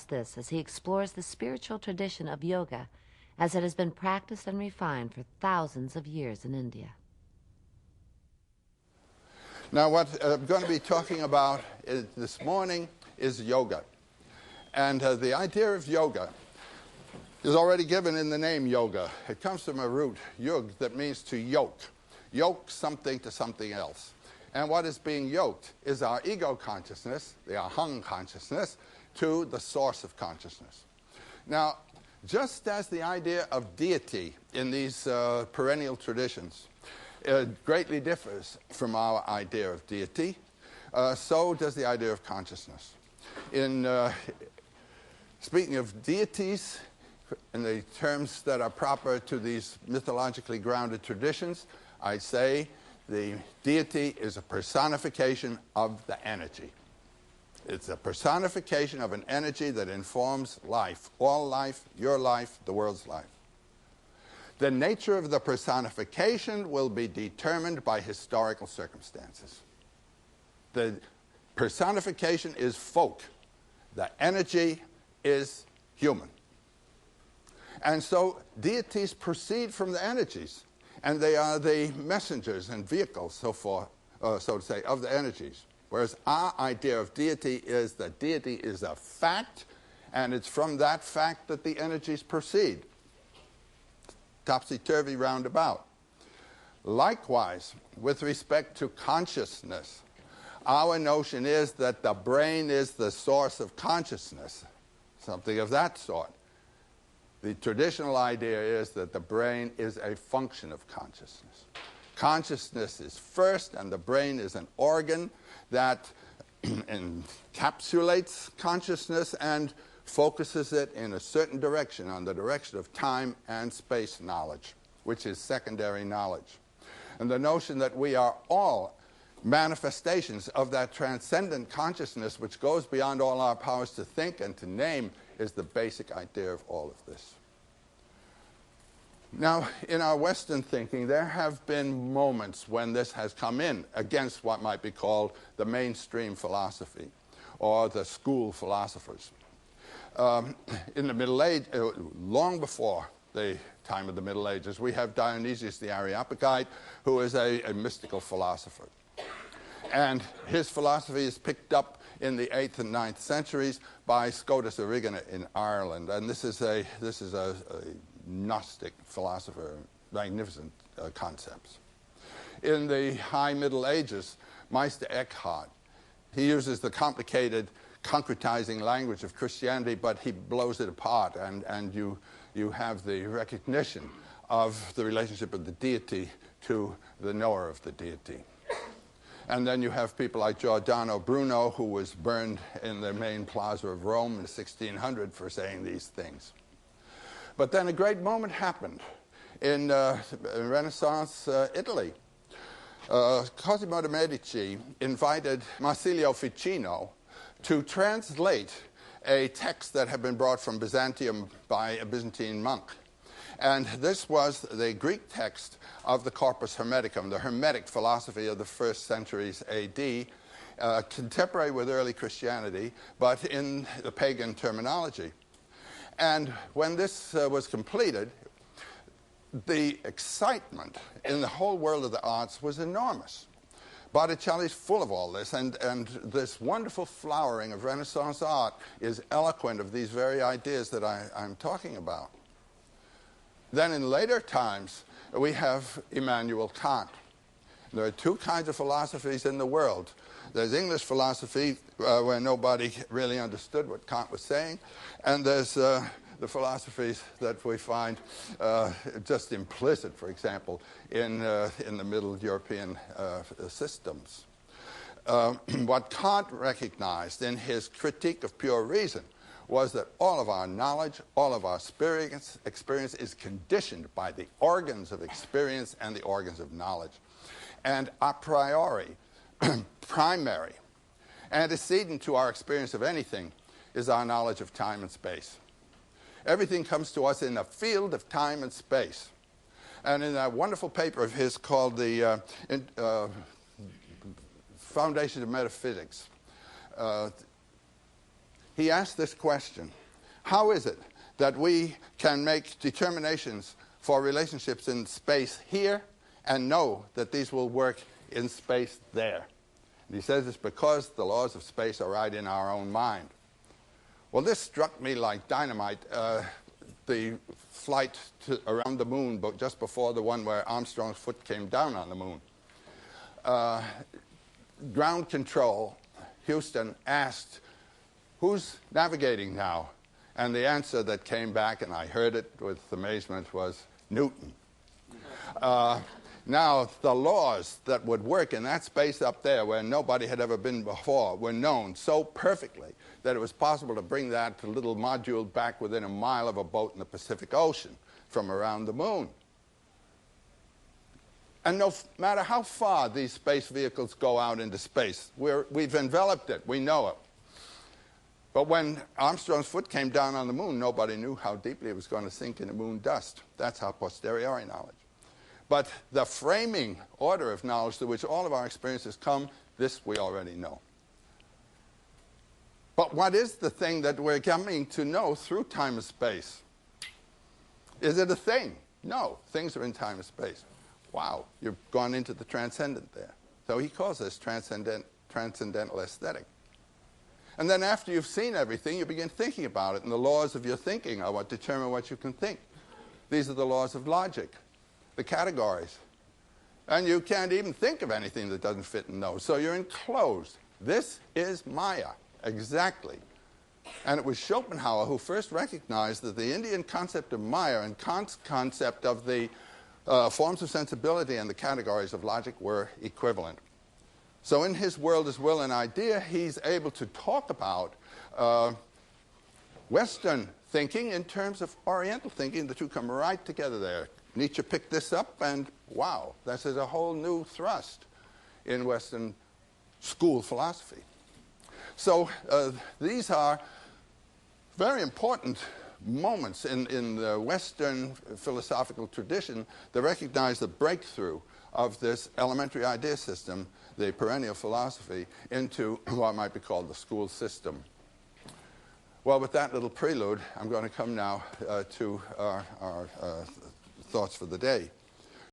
this as he explores the spiritual tradition of yoga as it has been practiced and refined for thousands of years in India. Now, what I'm going to be talking about this morning is yoga. And the idea of yoga is already given in the name yoga. It comes from a root, yug, that means to yoke. Yoke something to something else. And what is being yoked is our ego consciousness, the aham consciousness, to the source of consciousness. Now, just as the idea of deity in these perennial traditions greatly differs from our idea of deity, so does the idea of consciousness. In speaking of deities, in the terms that are proper to these mythologically grounded traditions, I say the deity is a personification of the energy. It's a personification of an energy that informs life, all life, your life, the world's life. The nature of the personification will be determined by historical circumstances. The personification is folk. The energy is human. And so deities proceed from the energies, and they are the messengers and vehicles, so to say, of the energies. Whereas our idea of deity is that deity is a fact, and it's from that fact that the energies proceed. Topsy-turvy roundabout. Likewise, with respect to consciousness, our notion is that the brain is the source of consciousness, something of that sort. The traditional idea is that the brain is a function of consciousness. Consciousness is first, and the brain is an organ that encapsulates consciousness and focuses it in a certain direction, on the direction of time and space knowledge, which is secondary knowledge. And the notion that we are all manifestations of that transcendent consciousness which goes beyond all our powers to think and to name is the basic idea of all of this. Now, in our Western thinking, there have been moments when this has come in against what might be called the mainstream philosophy or the school philosophers. In the Middle Age, long before the time of the Middle Ages, we have Dionysius the Areopagite, who is a mystical philosopher. And his philosophy is picked up in the 8th and 9th centuries by Scotus Erigena in Ireland. And this is a Gnostic philosopher, magnificent concepts. In the High Middle Ages, Meister Eckhart, he uses the complicated, concretizing language of Christianity, but he blows it apart, and you have the recognition of the relationship of the deity to the knower of the deity. And then you have people like Giordano Bruno, who was burned in the main plaza of Rome in 1600 for saying these things. But then a great moment happened in Renaissance Italy. Cosimo de' Medici invited Marsilio Ficino to translate a text that had been brought from Byzantium by a Byzantine monk. And this was the Greek text of the Corpus Hermeticum, the Hermetic philosophy of the first centuries A.D., contemporary with early Christianity, but in the pagan terminology. And when this was completed, the excitement in the whole world of the arts was enormous. Botticelli is full of all this, and this wonderful flowering of Renaissance art is eloquent of these very ideas that I'm talking about. Then in later times, we have Immanuel Kant. There are two kinds of philosophies in the world. There's English philosophy, where nobody really understood what Kant was saying, and there's the philosophies that we find just implicit, for example, in the Middle European systems. What Kant recognized in his critique of pure reason was that all of our knowledge, all of our experience is conditioned by the organs of experience and the organs of knowledge. And a priori, primary, antecedent to our experience of anything is our knowledge of time and space. Everything comes to us in a field of time and space. And in that wonderful paper of his called the Foundation of Metaphysics, he asked this question: how is it that we can make determinations for relationships in space here and know that these will work in space there? And he says it's because the laws of space are right in our own mind. Well, this struck me like dynamite. The flight around the moon, but just before the one where Armstrong's foot came down on the moon. Ground control, Houston, asked, who's navigating now? And the answer that came back, and I heard it with amazement, was Newton. Now, the laws that would work in that space up there where nobody had ever been before were known so perfectly that it was possible to bring that little module back within a mile of a boat in the Pacific Ocean from around the moon. And no matter how far these space vehicles go out into space, we've enveloped it, we know it. But when Armstrong's foot came down on the moon, nobody knew how deeply it was going to sink in the moon dust. That's our posteriori knowledge. But the framing order of knowledge to which all of our experiences come, this we already know. But what is the thing that we're coming to know through time and space? Is it a thing? No, things are in time and space. Wow, you've gone into the transcendent there. So he calls this transcendental aesthetic. And then after you've seen everything, you begin thinking about it, and the laws of your thinking are what determine what you can think. These are the laws of logic, the categories. And you can't even think of anything that doesn't fit in those. So you're enclosed. This is Maya, exactly. And it was Schopenhauer who first recognized that the Indian concept of Maya and Kant's concept of the forms of sensibility and the categories of logic were equivalent. So in his world as will and idea, he's able to talk about Western thinking in terms of Oriental thinking. The two come right together there. Nietzsche picked this up, and wow, this is a whole new thrust in Western school philosophy. So these are very important moments in the Western philosophical tradition that recognize the breakthrough of this elementary idea system, the perennial philosophy, into what might be called the school system. Well, with that little prelude, I'm going to come now to our thoughts for the day.